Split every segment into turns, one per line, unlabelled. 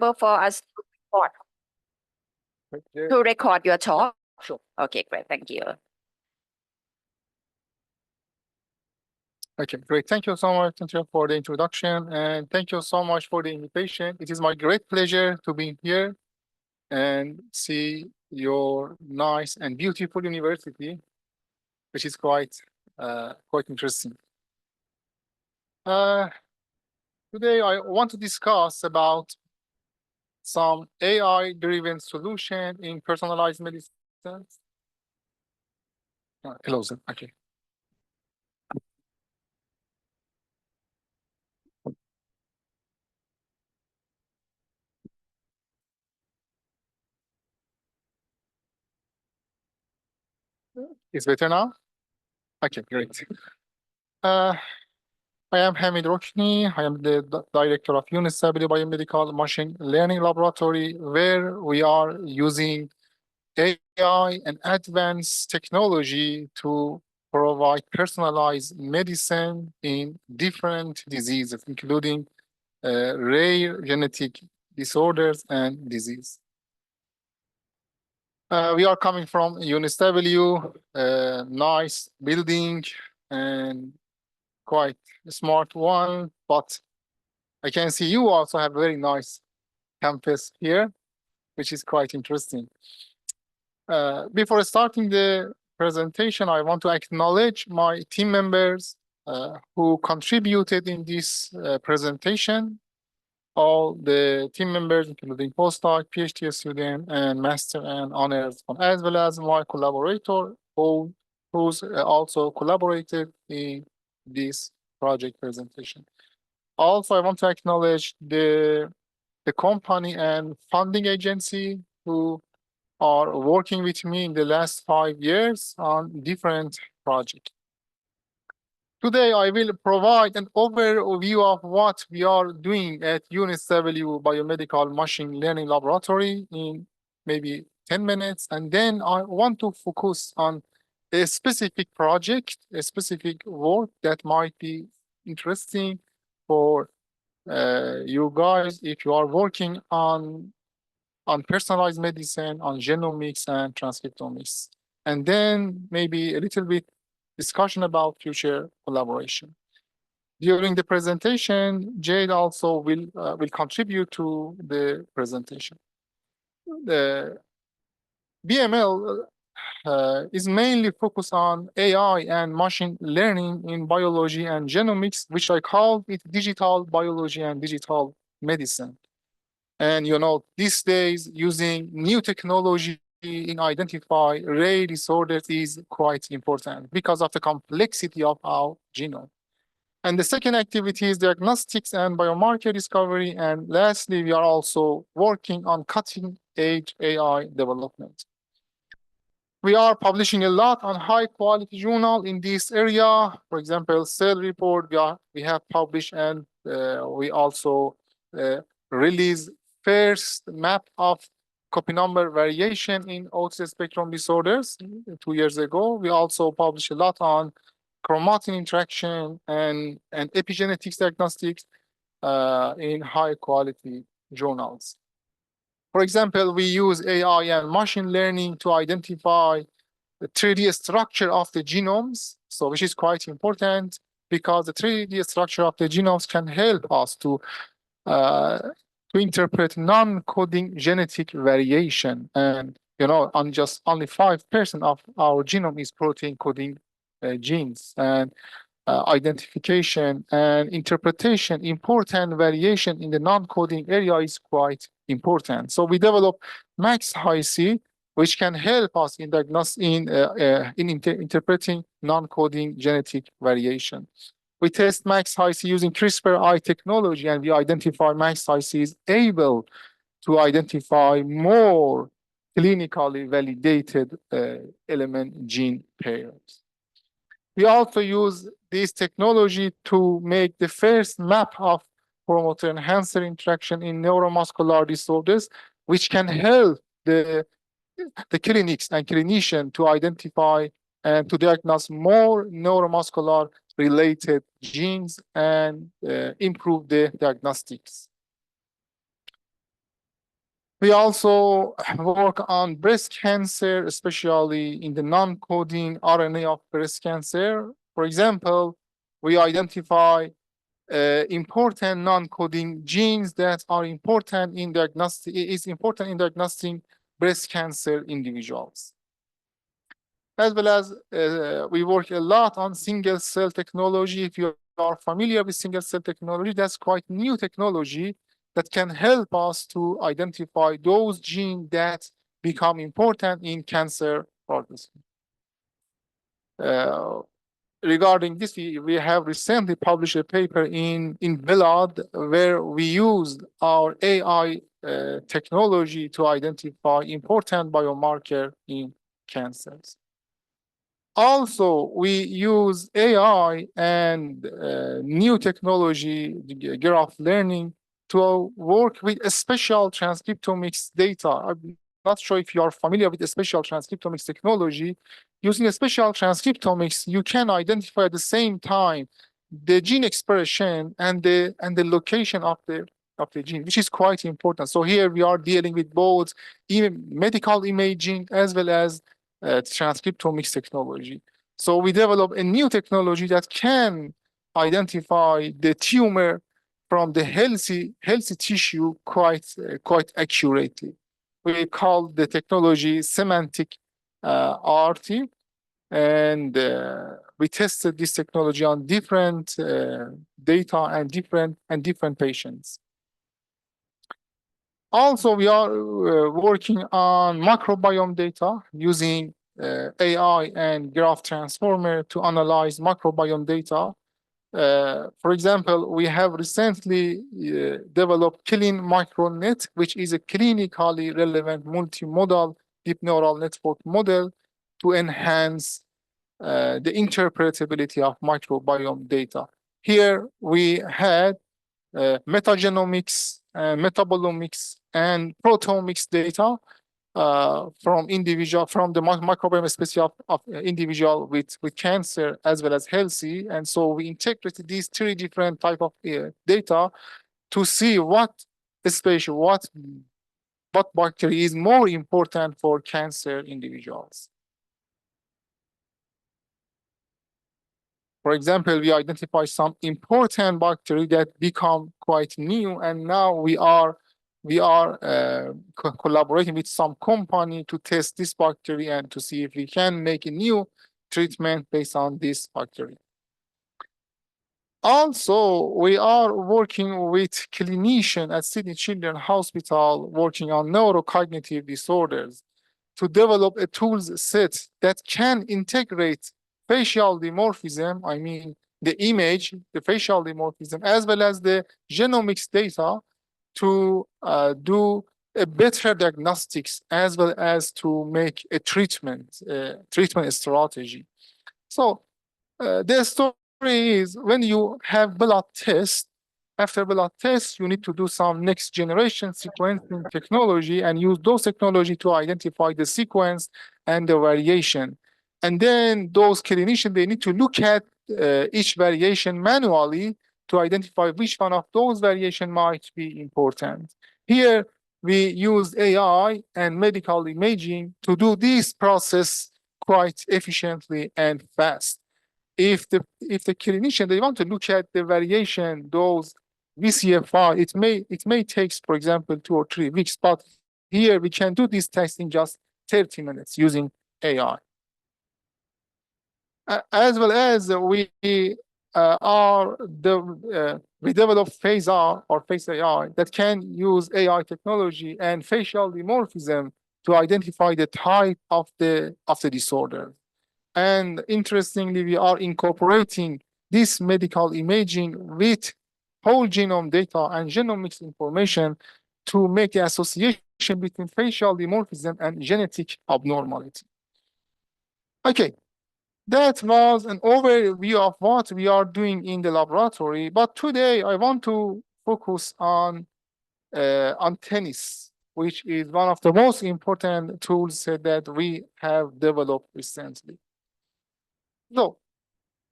available for us to record your talk?
Sure.
Okay, great. Thank you.
Okay, great. Thank you so much, Cynthia, for the introduction, and thank you so much for the invitation. It is my great pleasure to be here and see your nice and beautiful university, which is quite interesting. Today, I want to discuss about some AI-driven solution in personalized medicine. Closer, okay. It's better now? Okay, great. I am Hamid Rokny. I am the director of Universal Biomedical Machine Learning Laboratory, where we are using AI and advanced technology to provide personalized medicine in different diseases, including rare genetic disorders and disease. We are coming from UNSW, nice building and quite a smart one, but I can see you also have a very nice campus here, which is quite interesting. Before starting the presentation, I want to acknowledge my team members who contributed in this presentation. All the team members, including postdoc, PhD student, and master and honors, as well as my collaborator, who's also collaborated in this project presentation. Also, I want to acknowledge the company and funding agency who are working with me in the last 5 years on different projects. Today, I will provide an overview of what we are doing at UNSW Biomedical Machine Learning Laboratory in maybe 10 minutes. And then I want to focus on a specific project, a specific work that might be interesting for you guys if you are working on personalized medicine, on genomics and transcriptomics. And then maybe a little bit discussion about future collaboration. During the presentation, Jade also will contribute to the presentation. The BML is mainly focused on AI and machine learning in biology and genomics, which I call it digital biology and digital medicine. And these days, using new technology in identify rare disorders is quite important because of the complexity of our genome. And the second activity is diagnostics and biomarker discovery. And lastly, we are also working on cutting-edge AI development. We are publishing a lot on high-quality journal in this area. For example, Cell Report, we have published, and we also released first map of copy number variation in autism spectrum disorders 2 years ago. We also published a lot on chromatin interaction and epigenetics diagnostics in high quality journals. For example, we use AI and machine learning to identify the 3D structure of the genomes, so which is quite important because the 3D structure of the genomes can help us to interpret non-coding genetic variation. And only 5% of our genome is protein coding genes, and identification and interpretation, important variation in the non-coding area is quite important. So we develop MaxHiC, which can help us in interpreting non-coding genetic variation. We test MaxHiC using CRISPR-I technology, and we identify MaxHiC is able to identify more clinically validated element gene pairs. We also use this technology to make the first map of promoter enhancer interaction in neuromuscular disorders, which can help the clinics and clinicians to identify and to diagnose more neuromuscular related genes and improve the diagnostics. We also work on breast cancer, especially in the non-coding RNA of breast cancer. For example, we identify important non-coding genes that are important in diagnosing breast cancer individuals. As well as we work a lot on single cell technology. If you are familiar with single cell technology, that's quite new technology that can help us to identify those genes that become important in cancer process. Regarding this, we have recently published a paper in Blood where we used our AI technology to identify important biomarker in cancers. Also, we use AI and new technology, graph learning, to work with a special transcriptomics data. I'm not sure if you are familiar with the special transcriptomics technology. Using a special transcriptomics, you can identify at the same time the gene expression and the location of the gene, which is quite important. So here we are dealing with both even medical imaging as well as transcriptomics technology. So we developed a new technology that can identify the tumor from the healthy tissue quite accurately. We call the technology semantic RT, and we tested this technology on different data and different patients. Also, we are working on microbiome data using AI and graph transformer to analyze microbiome data. For example, we have recently developed Clean MicroNet, which is a clinically relevant multimodal deep neural network model to enhance the interpretability of microbiome data. Here we had metagenomics, metabolomics, and proteomics data from the microbiome species of individual with cancer as well as healthy. And so we integrated these three different type of data to see what bacteria is more important for cancer individuals. For example, we identify some important bacteria that become quite new, and now we are collaborating with some company to test this bacteria and to see if we can make a new treatment based on this bacteria. Also, we are working with clinicians at Sydney Children's Hospital working on neurocognitive disorders to develop a tools set that can integrate facial dimorphism, I mean the image, the facial dimorphism, as well as the genomics data to do a better diagnostics as well as to make a treatment strategy. So the story is when you have blood test, after blood test, you need to do some next generation sequencing technology and use those technology to identify the sequence and the variation. And then those clinicians, they need to look at each variation manually to identify which one of those variation might be important. Here, we use AI and medical imaging to do this process quite efficiently and fast. If the clinician, they want to look at the variation, those VCFR, it may take, for example, 2 or 3 weeks, but here we can do this test in just 30 minutes using AI. As well as we develop Phase R or Face AI that can use AI technology and facial dimorphism to identify the type of the disorder. And interestingly, we are incorporating this medical imaging with whole genome data and genomics information to make the association between facial dimorphism and genetic abnormality. Okay, that was an overview of what we are doing in the laboratory. But today I want to focus on tennis, which is one of the most important tools that we have developed recently. So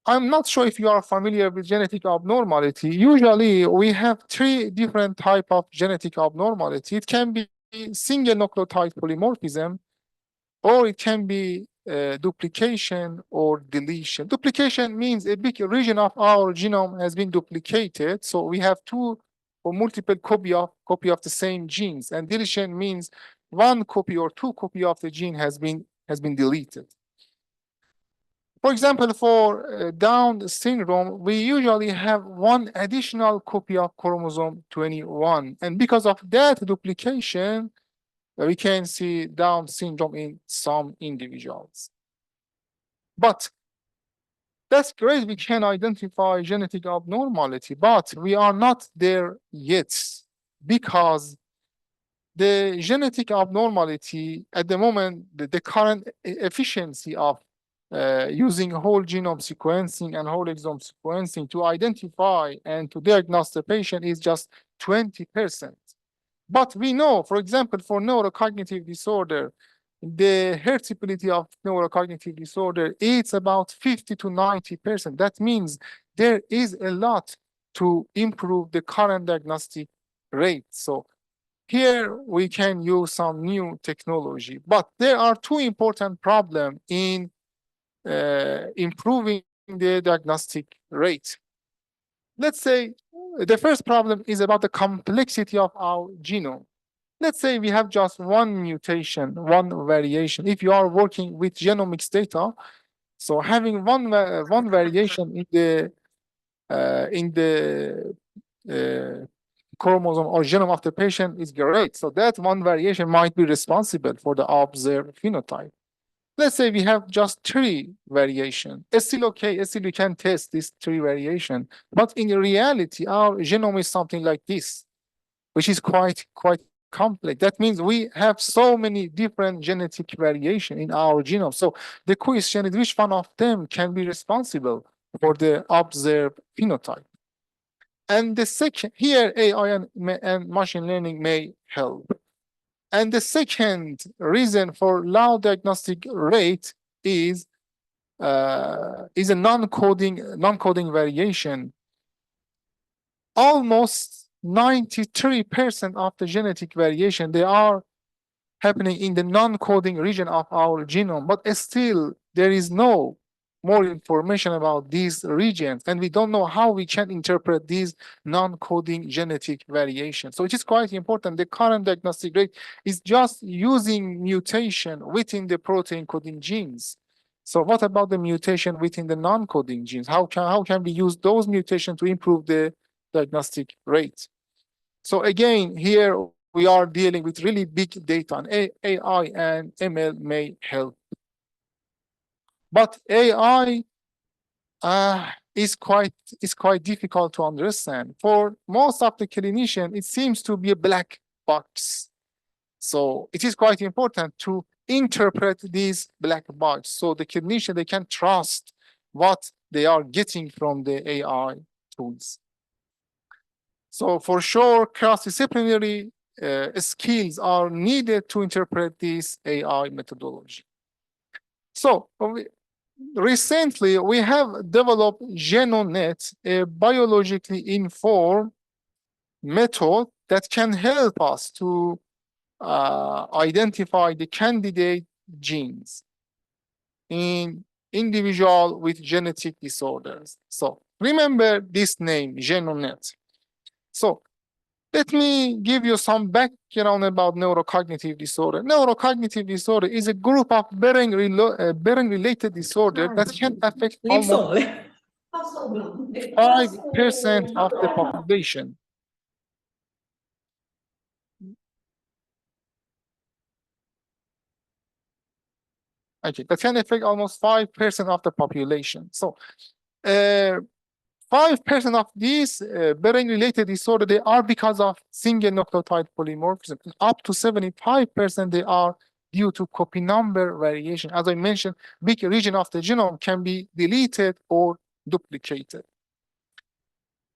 I'm not sure if you are familiar with genetic abnormality. Usually we have 3 different types of genetic abnormality. It can be single nucleotide polymorphism, or it can be duplication or deletion. Duplication means a big region of our genome has been duplicated, so we have two or multiple copy of the same genes. And deletion means one copy or two copy of the gene has been deleted. For example, for Down syndrome, we usually have one additional copy of chromosome 21, and because of that duplication, we can see Down syndrome in some individuals. But that's great, we can identify genetic abnormality, but we are not there yet, because the genetic abnormality at the moment, the current efficiency of using whole genome sequencing and whole exome sequencing to identify and to diagnose the patient is just 20%. But we know, for example, for neurocognitive disorder, the heritability of neurocognitive disorder is about 50 to 90%. That means there is a lot to improve the current diagnostic rate. So here we can use some new technology, but there are two important problems in improving the diagnostic rate. Let's say the first problem is about the complexity of our genome. Let's say we have just one mutation, one variation. If you are working with genomics data, so having one variation in the chromosome or genome of the patient is great. So that one variation might be responsible for the observed phenotype. Let's say we have just 3 variations. It's still okay, still we can test this 3 variation, but in reality, our genome is something like this, which is quite complex. That means we have so many different genetic variation in our genome. So the question is which one of them can be responsible for the observed phenotype? And the second, here AI and machine learning may help. And the second reason for low diagnostic rate is a non-coding variation. Almost 93% of the genetic variation, they are happening in the non-coding region of our genome, but still there is no more information about these regions, and we don't know how we can interpret these non-coding genetic variations. So it is quite important. The current diagnostic rate is just using mutation within the protein coding genes. So what about the mutation within the non-coding genes? How can we use those mutations to improve the diagnostic rate? So again, here we are dealing with really big data, and AI and ML may help. But AI is quite difficult to understand. For most of the clinicians, it seems to be a black box. So it is quite important to interpret these black box, so the clinician, they can trust what they are getting from the AI tools. So for sure, cross-disciplinary skills are needed to interpret this AI methodology. So recently, we have developed GenoNet, a biologically informed method that can help us to identify the candidate genes in individuals with genetic disorders. So remember this name, GenoNet. So let me give you some background about neurocognitive disorder. Neurocognitive disorder is a group of brain-related disorder that can affect
รีบส่ง
almost
เลย
5% of the population. Okay, that can affect almost 5% of the population. So 5% of these brain-related disorder, they are because of single nucleotide polymorphism. Up to 75%, they are due to copy number variation. As I mentioned, big region of the genome can be deleted or duplicated.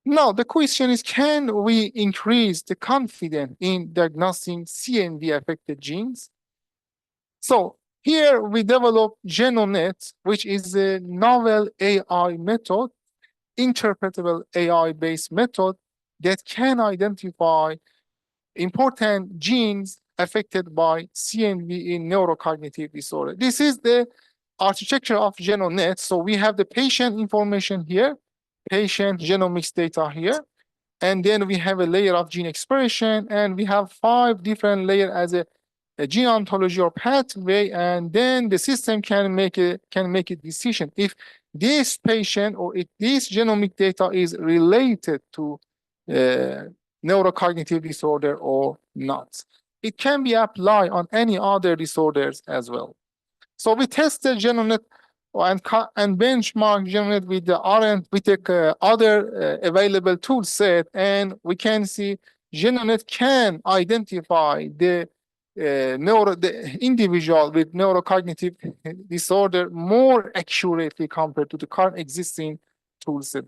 Now, the question is, can we increase the confidence in diagnosing CNV-affected genes? So here we developed GenoNet, which is a novel AI method, interpretable AI-based method that can identify important genes affected by CNV in neurocognitive disorder. This is the architecture of GenoNet. So we have the patient information here, patient genomics data here, and then we have a layer of gene expression, and we have 5 different layers as a gene ontology or pathway, and then the system can make a decision if this patient or if this genomic data is related to neurocognitive disorder or not. It can be applied on any other disorders as well. So we tested GenoNet and benchmark GenoNet with the other available tool set, and we can see GenoNet can identify the individual with neurocognitive disorder more accurately compared to the current existing tool set.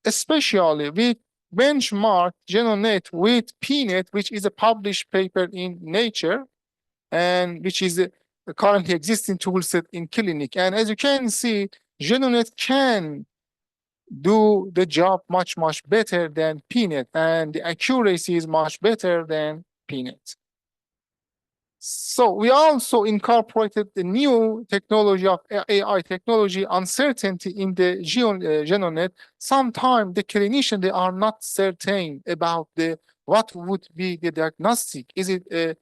Especially we benchmark GenoNet with PNet, which is a published paper in Nature, and which is the currently existing tool set in clinic. And as you can see, GenoNet can do the job much better than PNet, and the accuracy is much better than PNet. So we also incorporated the new technology of AI technology, uncertainty in the GenoNet. Sometimes the clinician, they are not certain about what would be the diagnostic. Is it a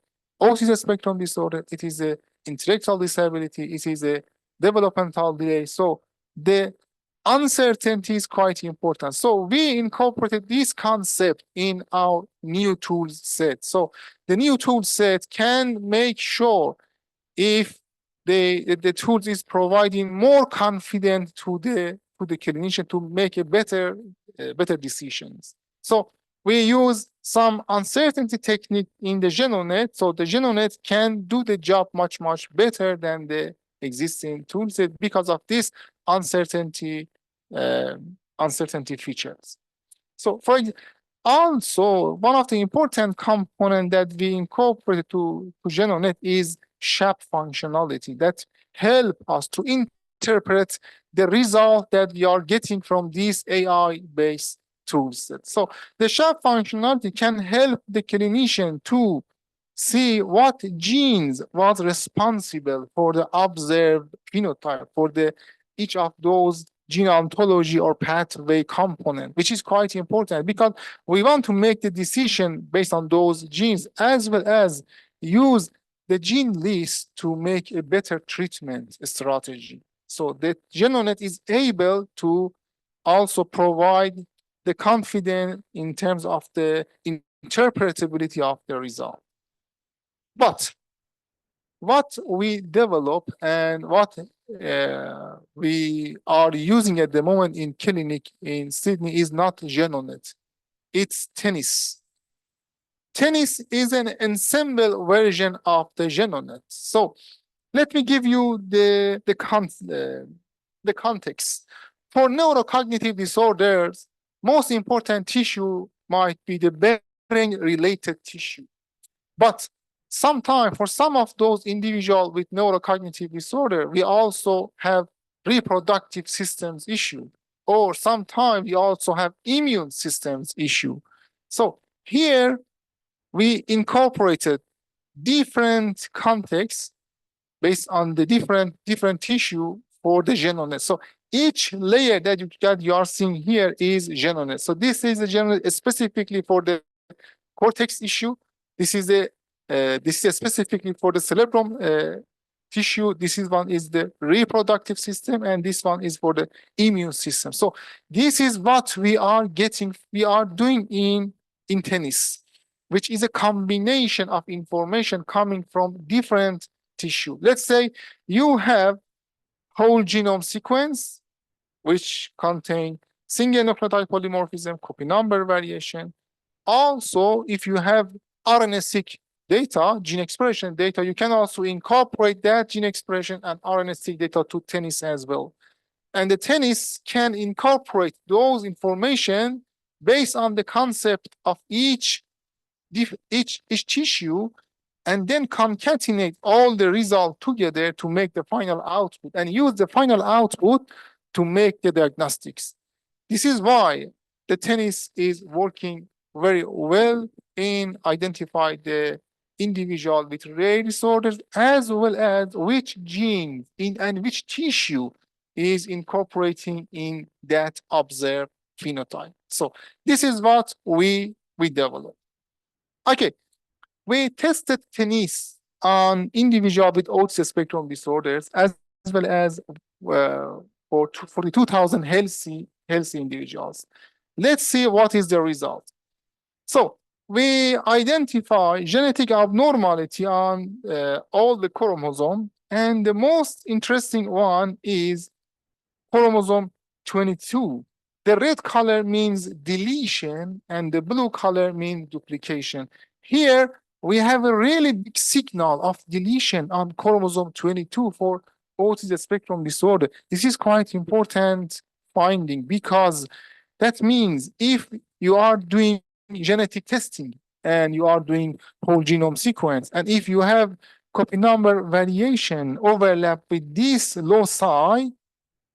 autism spectrum disorder? It is a intellectual disability. It is a developmental delay. So the uncertainty is quite important. So we incorporated this concept in our new tool set. So the new tool set can make sure if the tool is providing more confidence to the clinician to make a better decisions. So we use some uncertainty technique in the GenoNet. So the GenoNet can do the job much better than the existing tool set because of this uncertainty features. So also one of the important components that we incorporate to GenoNet is SHAP functionality that help us to interpret the result that we are getting from these AI-based tools. So the SHAP functionality can help the clinician to see what genes was responsible for the observed phenotype for each of those gene ontology or pathway component, which is quite important because we want to make the decision based on those genes as well as use the gene list to make a better treatment strategy. So the GenoNet is able to also provide the confidence in terms of the interpretability of the result. But what we develop and what we are using at the moment in clinic in Sydney is not GenoNet. It's Tennis. Tennis is an ensemble version of the GenoNet. So let me give you the context. For neurocognitive disorders, most important tissue might be the brain-related tissue. But sometimes for some of those individuals with neurocognitive disorder, we also have reproductive systems issue, or sometimes we also have immune systems issue. So here we incorporated different contexts based on the different tissue for the GenoNet. So each layer that you are seeing here is GenoNet. So this is a GenoNet specifically for the cortex issue. This is specifically for the cerebrum tissue. This one is the reproductive system, and this one is for the immune system. So this is what we are doing in Tennis, which is a combination of information coming from different tissue. Let's say you have whole genome sequence, which contain single nucleotide polymorphism, copy number variation. Also, if you have RNA-seq data, gene expression data, you can also incorporate that gene expression and RNA-seq data to Tennis as well. And the Tennis can incorporate those information based on the concept of each tissue, and then concatenate all the results together to make the final output and use the final output to make the diagnostics. This is why the Tennis is working very well in identifying the individual with rare disorders, as well as which gene and which tissue is incorporating in that observed phenotype. So this is what we developed. Okay, we tested tennis on individual with autism spectrum disorders, as well as for the 2,000 healthy individuals. Let's see what is the result. So we identify genetic abnormality on all the chromosome, and the most interesting one is chromosome 22. The red color means deletion, and the blue color means duplication. Here, we have a really big signal of deletion on chromosome 22 for autism spectrum disorder. This is quite important finding, because that means if you are doing genetic testing and you are doing whole genome sequence, and if you have copy number variation overlap with this loci,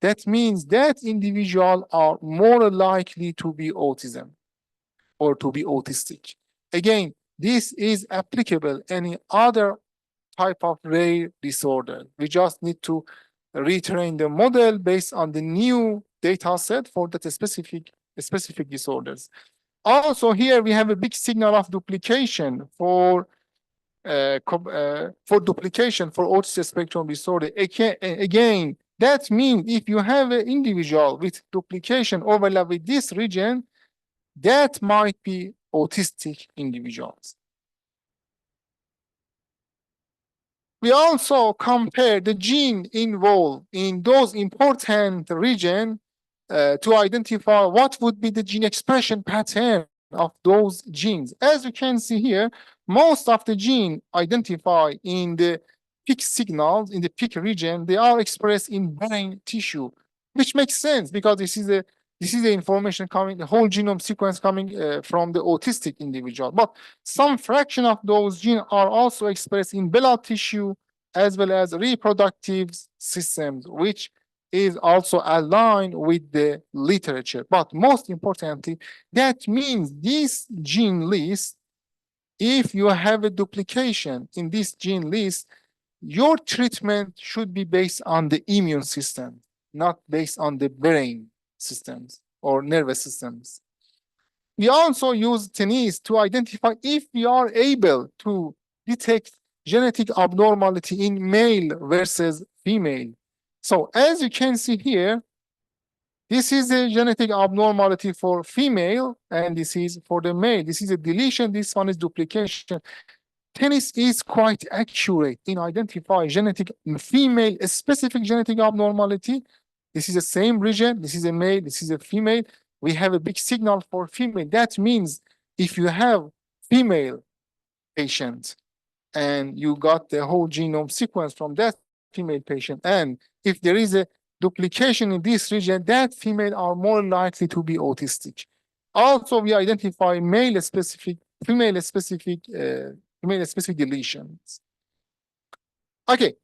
that means that individual are more likely to be autism or to be autistic. Again, this is applicable any other type of rare disorder. We just need to retrain the model based on the new data set for that specific disorders. Also, here we have a big signal of duplication for duplication for autism spectrum disorder. Again, that means if you have an individual with duplication overlap with this region, that might be autistic individuals. We also compare the gene involved in those important regions to identify what would be the gene expression pattern of those genes. As you can see here, most of the gene identified in the peak signals in the peak region, they are expressed in brain tissue, which makes sense because this is the information coming, the whole genome sequence coming from the autistic individual. But some fraction of those genes are also expressed in blood tissue as well as reproductive systems, which is also aligned with the literature. But most importantly, that means this gene list, if you have a duplication in this gene list, your treatment should be based on the immune system, not based on the brain systems or nervous systems. We also use tennis to identify if we are able to detect genetic abnormality in male versus female. So as you can see here, this is a genetic abnormality for female, and this is for the male. This is a deletion, this one is duplication. Tennis is quite accurate in identifying female specific genetic abnormality. This is the same region, this is a male, this is a female. We have a big signal for female. That means if you have female patient and you got the whole genome sequence from that female patient, and if there is a duplication in this region, that female are more likely to be autistic. Also, we identify female specific deletions. Okay,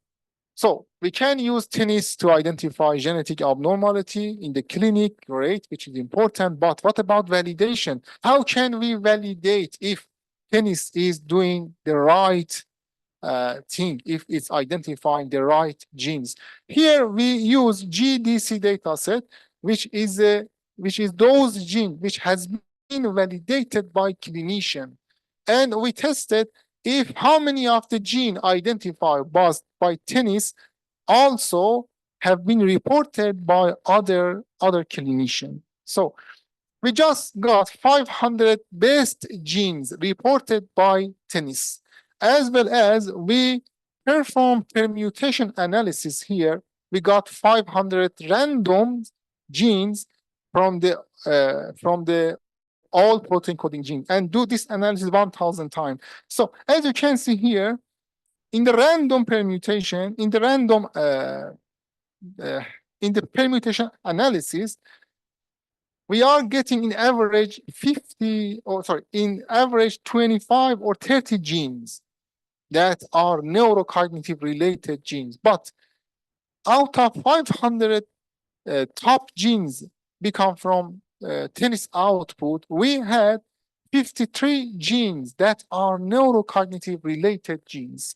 so we can use tennis to identify genetic abnormality in the clinic, right, which is important. But what about validation? How can we validate if tennis is doing the right thing, if it's identifying the right genes? Here we use GDC dataset, which is those genes which has been validated by clinician, and we tested if how many of the gene identified by tennis also have been reported by other clinicians. So we just got 500 best genes reported by tennis, as well as we performed permutation analysis here. We got 500 random genes from the all protein coding genes, and do this analysis 1,000 times. So as you can see here, in the random permutation, in the permutation analysis, we are getting in average 25 or 30 genes that are neurocognitive related genes. But out of 500 top genes become from tennis output, we had 53 genes that are neurocognitive related genes.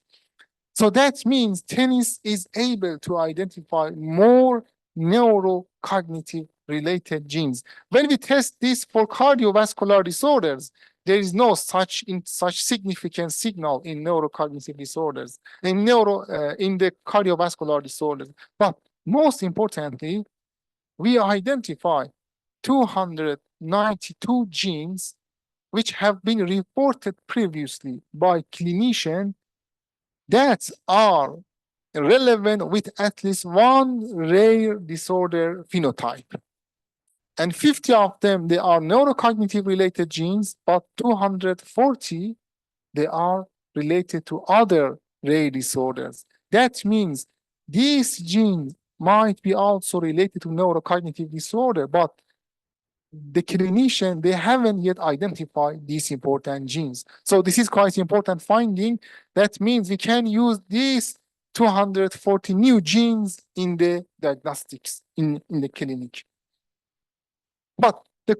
So that means tennis is able to identify more neurocognitive related genes. When we test this for cardiovascular disorders, there is no such significant signal in neurocognitive disorders, in the cardiovascular disorders. But most importantly, we identify 292 genes which have been reported previously by clinicians that are relevant with at least one rare disorder phenotype. And 50 of them, they are neurocognitive related genes, but 240, they are related to other rare disorders. That means these genes might be also related to neurocognitive disorder, but the clinician, they haven't yet identified these important genes. So this is quite important finding. That means we can use these 240 new genes in the diagnostics in the clinic. But the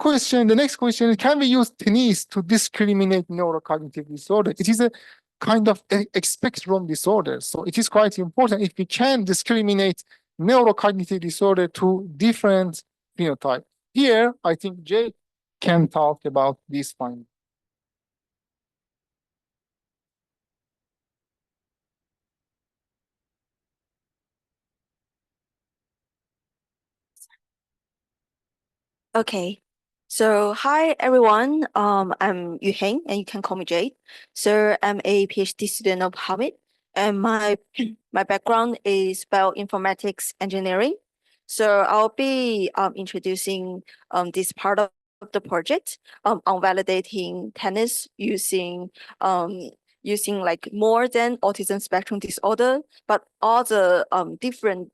next question is, can we use tennis to discriminate neurocognitive disorder? It is a kind of a spectrum disorder. So it is quite important if we can discriminate neurocognitive disorder to different phenotypes. Here, I think Jay can talk about this finding.
Okay. So hi everyone. I'm Yu Heng and you can call me Jade. So I'm a PhD student of Hamid and my background is bioinformatics engineering. So I'll be introducing this part of the project on validating tennis using like more than autism spectrum disorder, but all the different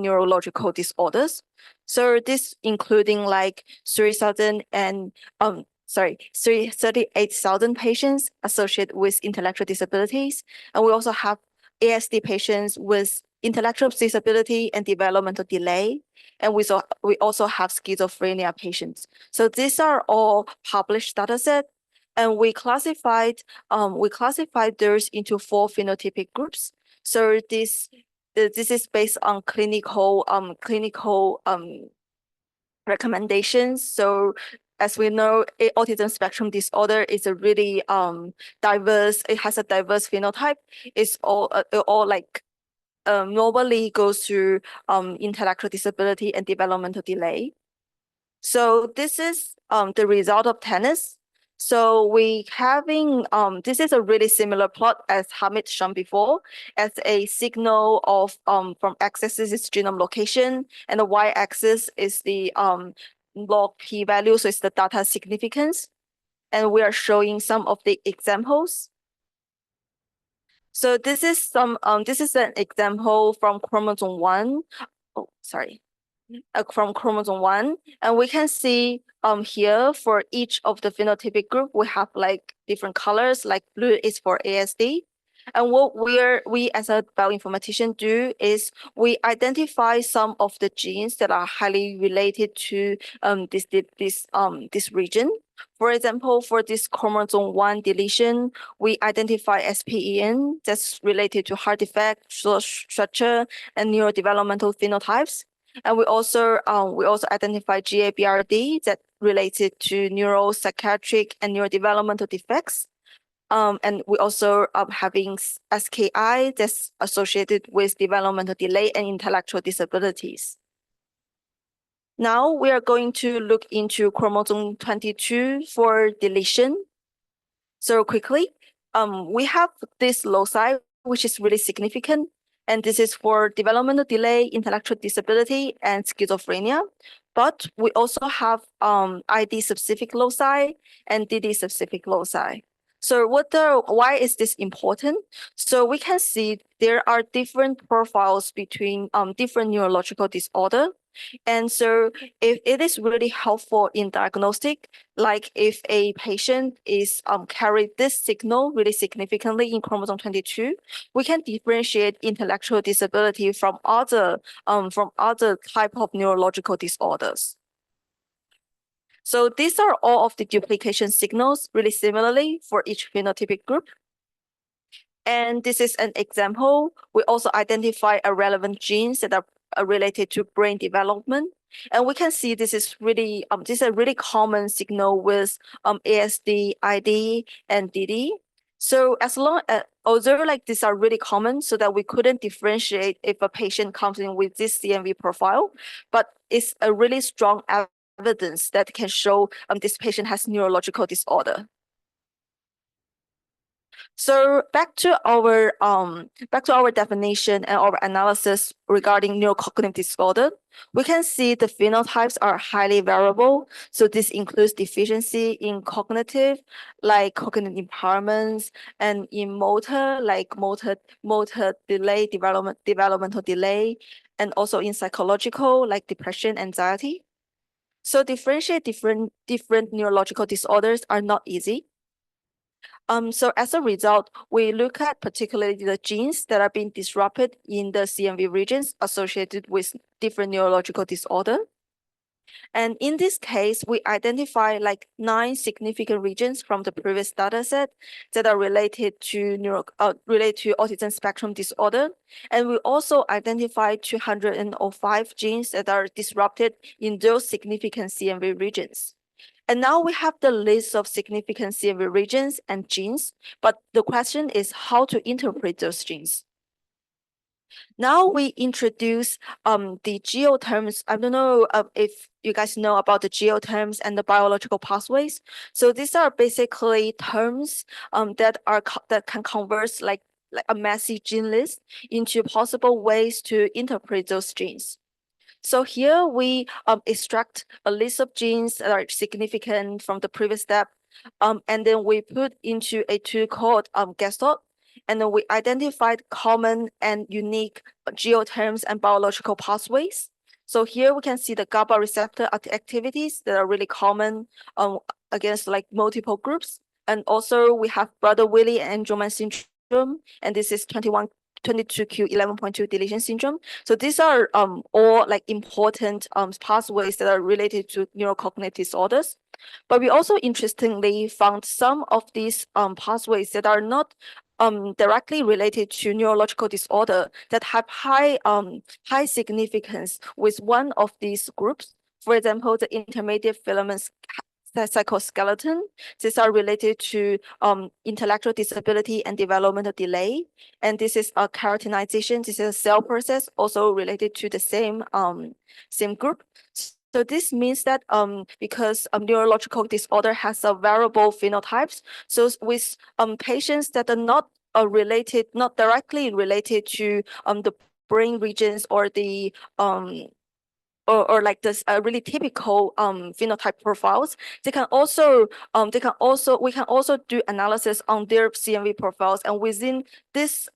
neurological disorders. So this including like 38,000 patients associated with intellectual disabilities. And we also have ASD patients with intellectual disability and developmental delay. And we also have schizophrenia patients. So these are all published data set. And we classified those into 4 phenotypic groups. So this is based on clinical recommendations. So as we know, autism spectrum disorder is a really diverse. It has a diverse phenotype. It's all like normally goes through intellectual disability and developmental delay. So this is the result of tennis. So this is a really similar plot as Hamid shown before, as a signal of from x-axis is genome location and the y-axis is the log p-value, so it's the data significance. And we are showing some of the examples. So this is an example from chromosome 1. Oh, sorry. From chromosome 1, and we can see here for each of the phenotypic group we have like different colors, like blue is for ASD. And what we as a bioinformatician do is we identify some of the genes that are highly related to this region. For example, for this chromosome 1 deletion, we identify SPEN that's related to heart defect, structure, and neurodevelopmental phenotypes. And we also identify GABRD that related to neuropsychiatric and neurodevelopmental defects. And we also having SKI that's associated with developmental delay and intellectual disabilities. Now we are going to look into chromosome 22 for deletion. So quickly, we have this loci, which is really significant. And this is for developmental delay, intellectual disability, and schizophrenia. But we also have ID-specific loci and DD-specific loci. So why is this important? So we can see there are different profiles between different neurological disorder. And so if it is really helpful in diagnostic, like if a patient is carried this signal really significantly in chromosome 22, we can differentiate intellectual disability from other type of neurological disorders. So these are all of the duplication signals really similarly for each phenotypic group. And this is an example. We also identify a relevant genes that are related to brain development. And we can see this is a really common signal with ASD, ID, and DD. So although like these are really common, so that we couldn't differentiate if a patient comes in with this CMV profile, but it's a really strong evidence that can show this patient has neurological disorder. So back to our definition and our analysis regarding neurocognitive disorder, we can see the phenotypes are highly variable. So this includes deficiency in cognitive, like cognitive impairments, and in motor, like motor delay, developmental delay, and also in psychological, like depression, anxiety. So differentiate different neurological disorders are not easy. So as a result, we look at particularly the genes that are being disrupted in the CMV regions associated with different neurological disorder. And in this case, we identify like 9 significant regions from the previous data set that are related to autism spectrum disorder. And we also identify 205 genes that are disrupted in those significant CMV regions. And now we have the list of significant CMV regions and genes, but the question is how to interpret those genes. Now we introduce the geo terms. I don't know if you guys know about the geo terms and the biological pathways. So these are basically terms that can convert like a messy gene list into possible ways to interpret those genes. So here we extract a list of genes that are significant from the previous step, and then we put into a tool called Gestalt, and then we identified common and unique geoterms and biological pathways. So here we can see the GABA receptor activities that are really common against like multiple groups, and also we have Prader-Willi and Angelman syndrome, and this is 22q11.2 deletion syndrome. So these are all like important pathways that are related to neurocognitive disorders. But we also interestingly found some of these pathways that are not directly related to neurological disorder that have high significance with one of these groups. For example, the intermediate filaments cytoskeleton. These are related to intellectual disability and developmental delay. And this is a keratinization. This is a cell process also related to the same group. So this means that because neurological disorder has a variable phenotypes, so with patients that are not directly related to the brain regions or the or like this really typical phenotype profiles, we can also do analysis on their CMV profiles, and within this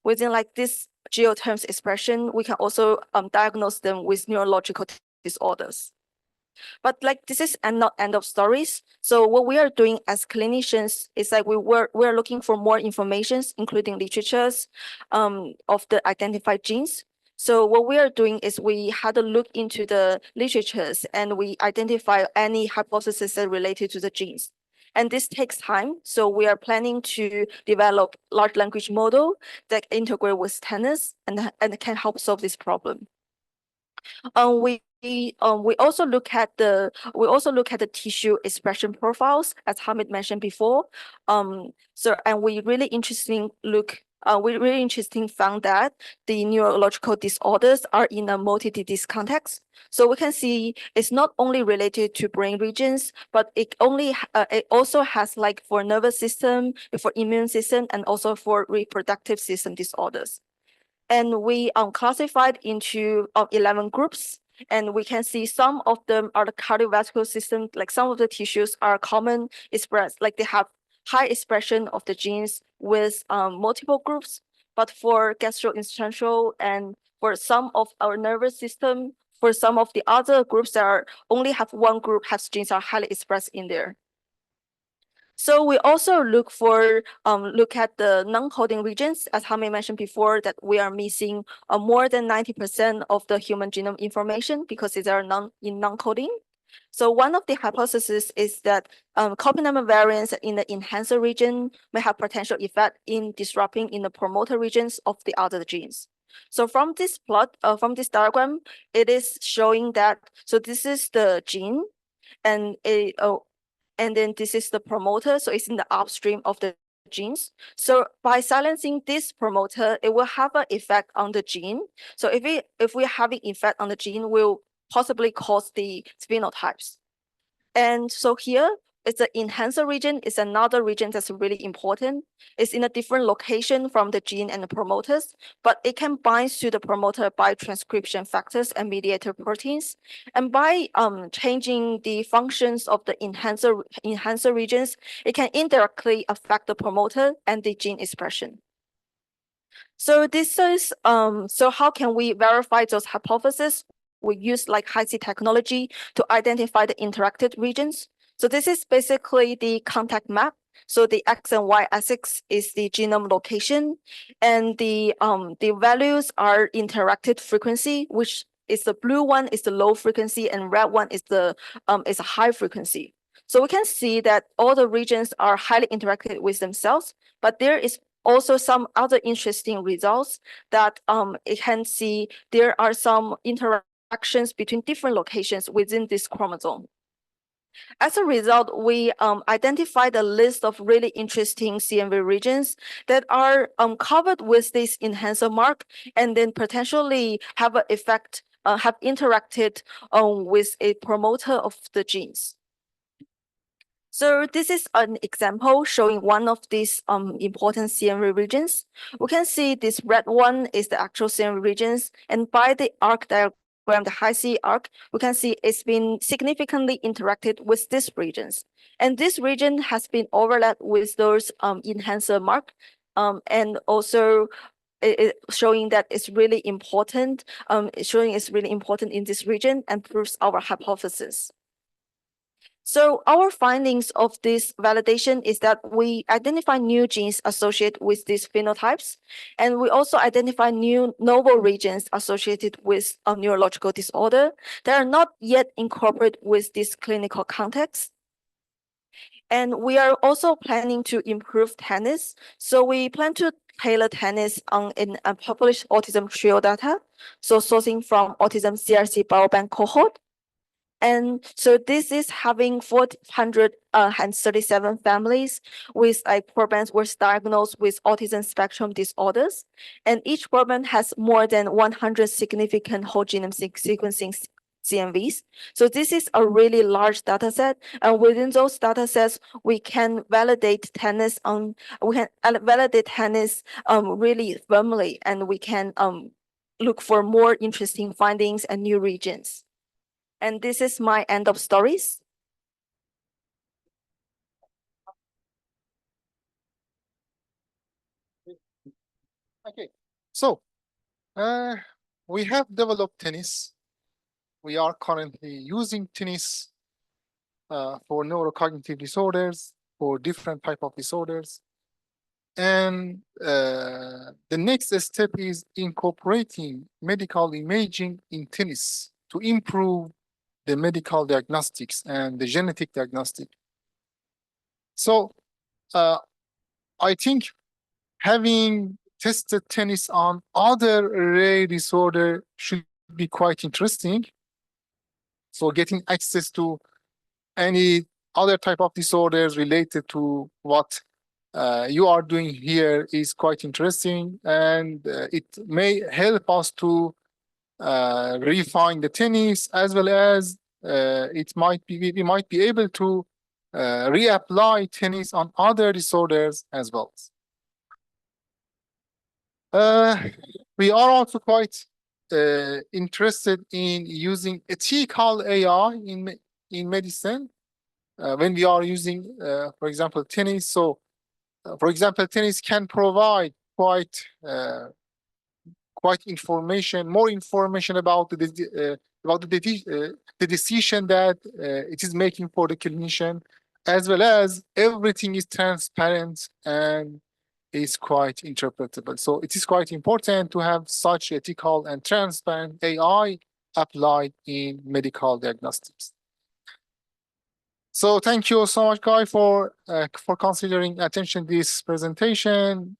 within like this geoterms expression, we can also diagnose them with neurological disorders. But like this is not end of stories. So what we are doing as clinicians is like we're looking for more information, including literatures of the identified genes. So what we are doing is we had a look into the literatures and we identify any hypotheses that are related to the genes. And this takes time. So we are planning to develop large language model that integrate with tennis and can help solve this problem. We also look at the tissue expression profiles, as Hamid mentioned before. We really interesting found that the neurological disorders are in a multi-disease context. So we can see it's not only related to brain regions, but it also has like for nervous system, for immune system, and also for reproductive system disorders. And we classified into 11 groups. And we can see some of them are the cardiovascular system, like some of the tissues are common expressed, like they have high expression of the genes with multiple groups. But for gastrointestinal and for some of our nervous system, for some of the other groups that are only have one group has genes are highly expressed in there. So we also look at the non-coding regions, as Hamid mentioned before, that we are missing more than 90% of the human genome information because these are non-coding. So one of the hypotheses is that copy number variants in the enhancer region may have potential effect in disrupting in the promoter regions of the other genes. So from this plot, from this diagram, it is showing that, so this is the gene and and then this is the promoter. So it's in the upstream of the genes. So by silencing this promoter, it will have an effect on the gene. So if we're having effect on the gene, will possibly cause the phenotypes. And so here, it's an enhancer region. It's another region that's really important. It's in a different location from the gene and the promoters, but it can bind to the promoter by transcription factors and mediator proteins. And by changing the functions of the enhancer regions, it can indirectly affect the promoter and the gene expression. So this is so how can we verify those hypotheses? We use like high-C technology to identify the interacted regions. So this is basically the contact map. So the X and Y axis is the genome location, and the values are interacted frequency, which is the blue one is the low frequency, and red one is the is a high frequency. So we can see that all the regions are highly interacted with themselves, but there is also some other interesting results that it can see there are some interactions between different locations within this chromosome. As a result, we identified a list of really interesting CMV regions that are covered with this enhancer mark and then potentially have an effect, have interacted with a promoter of the genes. So this is an example showing one of these important CMV regions. We can see this red one is the actual CMV regions, and by the arc diagram, the high-C arc, we can see it's been significantly interacted with these regions. And this region has been overlapped with those enhancer mark, and also showing that it's really important, showing it's really important in this region and proves our hypothesis. So our findings of this validation is that we identify new genes associated with these phenotypes, and we also identify new novel regions associated with a neurological disorder that are not yet incorporated with this clinical context. And we are also planning to improve tennis. So we plan to tailor tennis on a published autism trio data, so sourcing from autism CRC biobank cohort. And so this is having 437 families with programs was diagnosed with autism spectrum disorders. And each program has more than 100 significant whole genome sequencing CMVs. So this is a really large data set. And within those data sets, we can validate tennis really firmly, and we can look for more interesting findings and new regions. And this is my end of stories.
Okay, so we have developed tennis. We are currently using tennis for neurocognitive disorders, for different type of disorders. And the next step is incorporating medical imaging in tennis to improve the medical diagnostics and the genetic diagnostic. So I think having tested tennis on other rare disorder should be quite interesting. So getting access to any other type of disorders related to what you are doing here is quite interesting, and it may help us to refine the tennis, as well as we might be able to reapply tennis on other disorders as well. We are also quite interested in using ethical AI in medicine when we are using, for example, tennis. So, for example, tennis can provide quite more information about the decision that it is making for the clinician, as well as everything is transparent and is quite interpretable. So it is quite important to have such ethical and transparent AI applied in medical diagnostics. So thank you so much, Guy, for considering attention this presentation.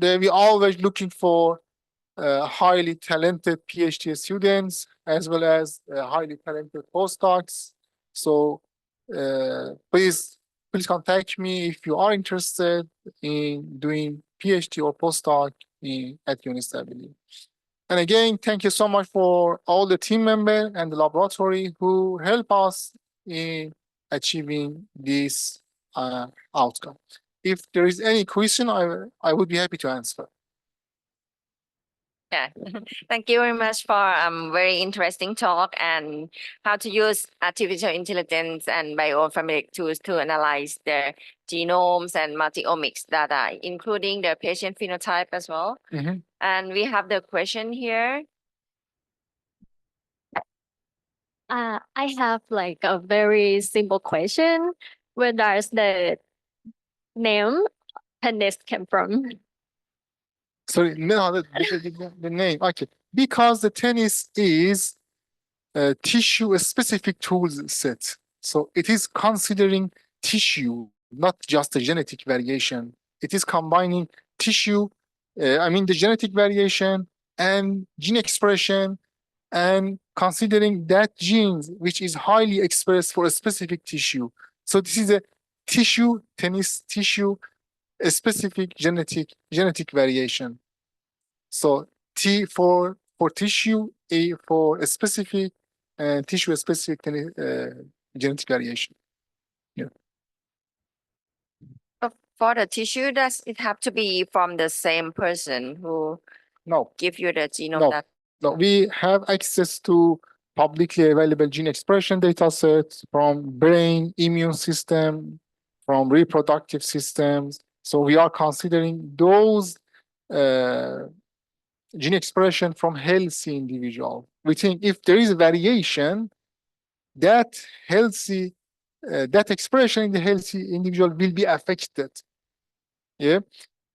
We always looking for highly talented PhD students as well as highly talented postdocs. So please contact me if you are interested in doing PhD or postdoc at UNSW. And again, thank you so much for all the team members and the laboratory who help us in achieving this outcome. If there is any question, I would be happy to answer.
Yeah, thank you very much for very interesting talk and how to use artificial intelligence and bioinformatics tools to analyze the genomes and multi-omics data, including the patient phenotype as well.
Mhm.
And we have the question here.
I have like a very simple question. Where does the name tennis came from?
Sorry, no, the name. Okay, because the tennis is a tissue-specific tools set. So it is considering tissue, not just the genetic variation. It is combining tissue, the genetic variation and gene expression, and considering that genes which is highly expressed for a specific tissue. So this is a tennis tissue, a specific genetic variation. So T for tissue, A for a specific tissue specific genetic variation.
For the tissue, does it have to be from the same person who
No,
give you the genome
No.
data?
no, we have access to publicly available gene expression data sets from brain, immune system, from reproductive systems. So we are considering those gene expression from healthy individual. We think if there is a variation, that expression in the healthy individual will be affected. Yeah,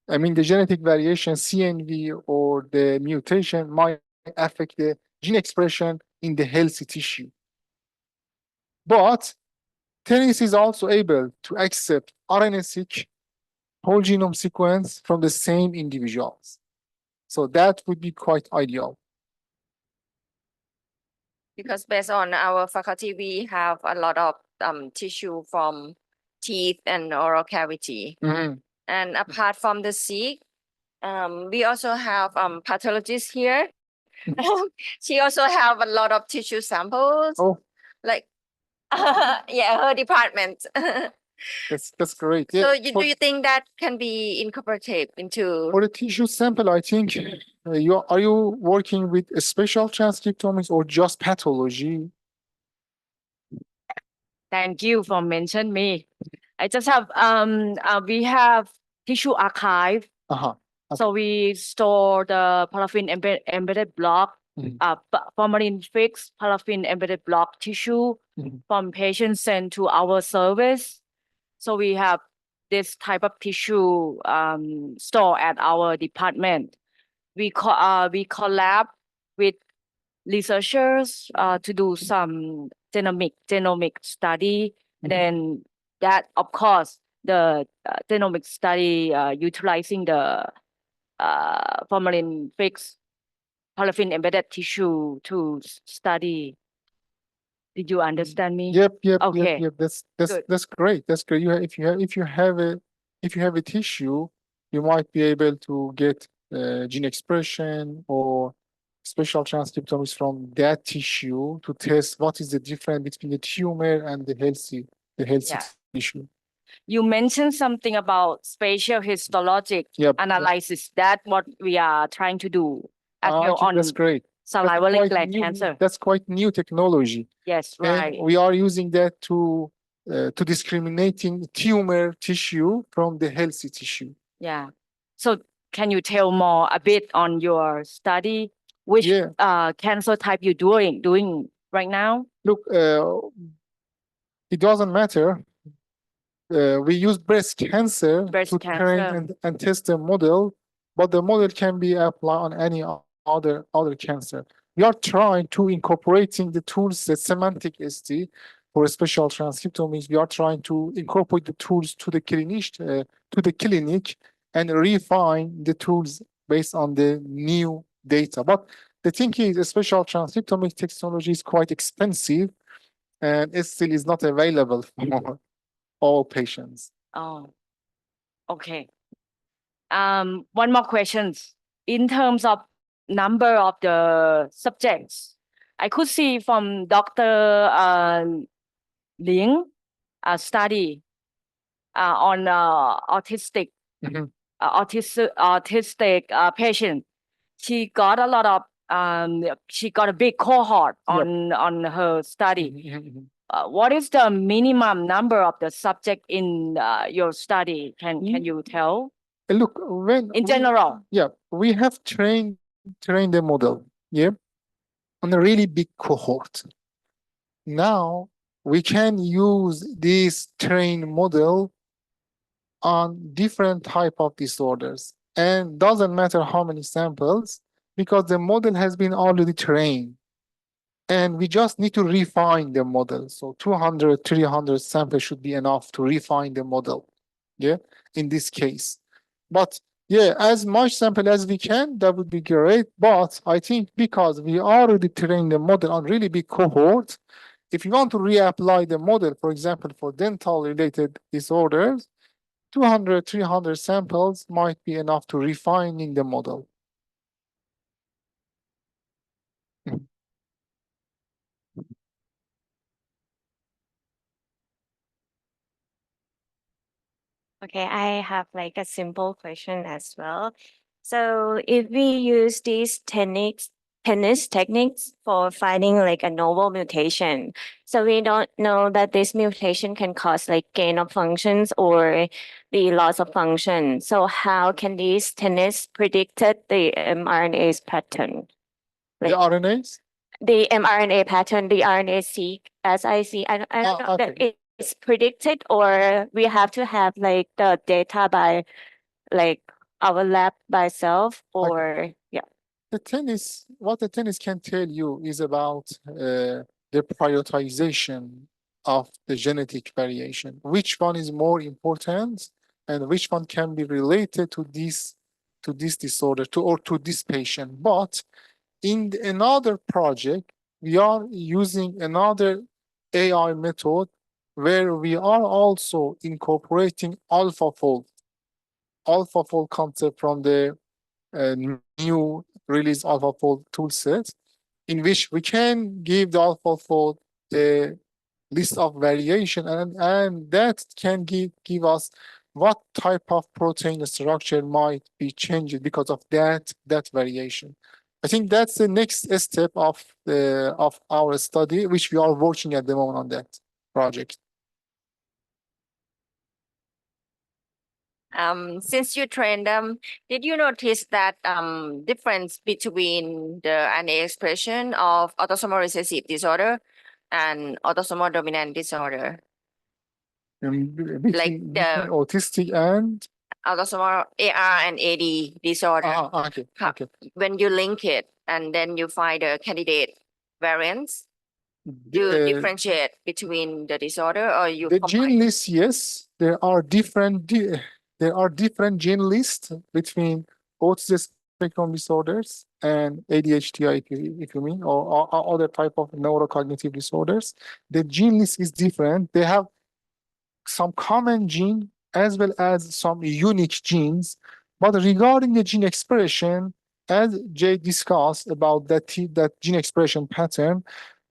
the genetic variation, CNV, or the mutation might affect the gene expression in the healthy tissue. But tennis is also able to accept RNA-seq whole genome sequence from the same individuals. So that would be quite ideal.
Because based on our faculty, we have a lot of tissue from teeth and oral cavity.
Mhm.
And apart from the seek, we also have pathologist here. She also have a lot of tissue samples.
Oh,
Like, yeah, her department.
that's great.
So
Yeah,
do you think that can be incorporated into?
for the tissue sample, I think are you working with a special transcriptomics or just pathology?
Thank you for mentioning me. I just have we have tissue archive.
Uh-huh.
So we store the paraffin embedded block,
Mhm.
formalin fixed paraffin embedded block tissue
Mhm.
from patients sent to our service. So we have this type of tissue store at our department. We collab with researchers to do some genomic study. And then that, of course, the genomic study utilizing the formalin fixed paraffin embedded tissue to study. Did you understand me?
Yep.
Okay.
That's
Good.
that's great. That's great. If you have a tissue, you might be able to get gene expression or special transcriptomics from that tissue to test what is the difference between the tumor and the healthy
Yeah.
tissue.
You mentioned something about spatial histologic
Yep.
analysis. That's what we are trying to do as well
Okay,
on
that's great.
salivary
quite
gland
new-
cancer.
That's quite new technology.
Yes,
And
right.
we are using that to discriminating tumor tissue from the healthy tissue.
Yeah. So can you tell more a bit on your study? Which
Yeah.
cancer type you doing right now?
Look, it doesn't matter. We use breast cancer
Breast
to train
cancer.
and test the model, but the model can be applied on any other cancer. We are trying to incorporating the tools, the semantic ST, for special transcriptomics, we are trying to incorporate the tools to the clinic and refine the tools based on the new data. But the thing is, a special transcriptomics technology is quite expensive and it still is not available for all patients.
Oh, okay. One more questions. In terms of number of the subjects, I could see from Dr. Ling study on autistic
Mhm.
autistic patient. She got a lot of she got a big cohort on her study.
Mhm.
What is the minimum number of the subject in your study? Can you tell?
Look, when
In general.
we have trained the model, on a really big cohort. Now we can use this trained model on different type of disorders, and doesn't matter how many samples because the model has been already trained, and we just need to refine the model. So 200, 300 samples should be enough to refine the model. In this case, but as much sample as we can, that would be great. But I think because we already trained the model on really big cohort, if you want to reapply the model, for example, for dental related disorders, 200, 300 samples might be enough to refining the model.
Okay, I have like a simple question as well. So if we use these tennis techniques for finding like a novel mutation, so we don't know that this mutation can cause like gain of functions or the loss of function. So how can these tennis predicted the mRNA's pattern?
The RNAs?
The mRNA pattern, the RNA-seq, SIC, I don't know that
okay.
it's predicted, or we have to have like the data by like our lab by itself, or
What the tennis can tell you is about the prioritization of the genetic variation. Which one is more important and which one can be related to this disorder or to this patient. But in another project, we are using another AI method where we are also incorporating AlphaFold concept from the new release AlphaFold toolset, in which we can give the AlphaFold a list of variation, and that can give us what type of protein structure might be changed because of that variation. I think that's the next step of our study, which we are working at the moment on that project.
Since you trained them, did you notice that difference between the RNA expression of autosomal recessive disorder and autosomal dominant disorder?
Between
the-
autistic and
Autosomal AR and AD disorder.
okay.
When you link it and then you find the candidate variants, you differentiate between the disorder, or you
The
combine?
gene list, yes, there are different gene lists between autism spectrum disorders and ADHD, if you mean, or other type of neurocognitive disorders. The gene list is different. They have some common gene as well as some unique genes. But regarding the gene expression, as Jay discussed about that gene expression pattern,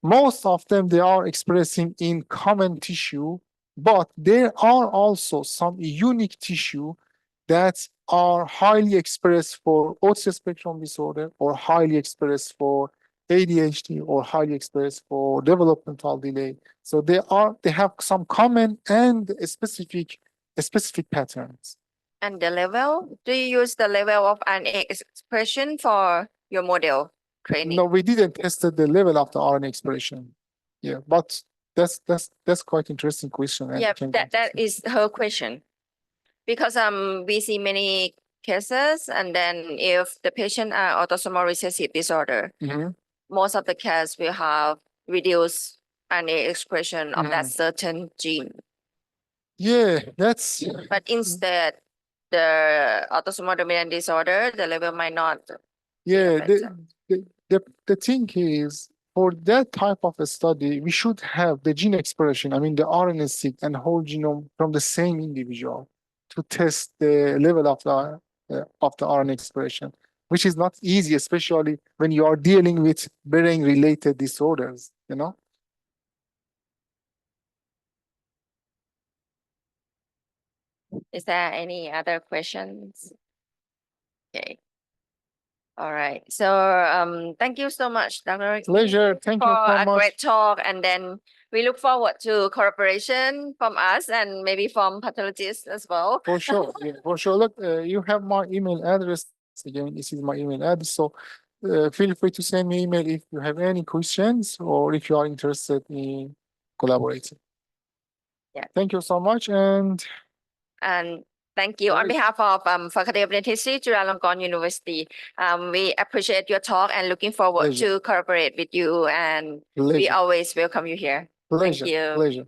most of them, they are expressing in common tissue, but there are also some unique tissue that are highly expressed for autism spectrum disorder, or highly expressed for ADHD, or highly expressed for developmental delay. So they have some common and specific patterns.
And the level? Do you use the level of RNA expression for your model training?
No, we didn't test the level of the RNA expression. Yeah, but that's quite interesting question.
Yeah, that is her question. Because we see many cases, and then if the patient are autosomal recessive disorder,
Mhm.
most of the cases will have reduced RNA expression of that
Mhm.
certain gene.
Yeah, that's
But instead, the autosomal dominant disorder, the level might not be
yeah.
affected.
The thing is, for that type of a study, we should have the gene expression, I mean the RNA-seq and whole genome from the same individual to test the level of the RNA expression, which is not easy, especially when you are dealing with brain-related disorders, you know?
Is there any other questions? Okay. All right. So thank you so much, Dr. Rokny,
Pleasure. Thank you
for
so
a
much.
great talk. And then we look forward to cooperation from us and maybe from pathologists as well.
For sure. Yeah, for sure. Look, you have my email address. Again, this is my email address. So feel free to send me email if you have any questions or if you are interested in collaborating.
Yeah.
Thank you so much. And
Thank you on
Great.
behalf of Faculty of Dentistry, Chulalongkorn University. We appreciate your talk and looking forward
Pleasure.
to cooperate with you. And we
Pleasure.
always welcome you here.
Pleasure.
you.
Pleasure.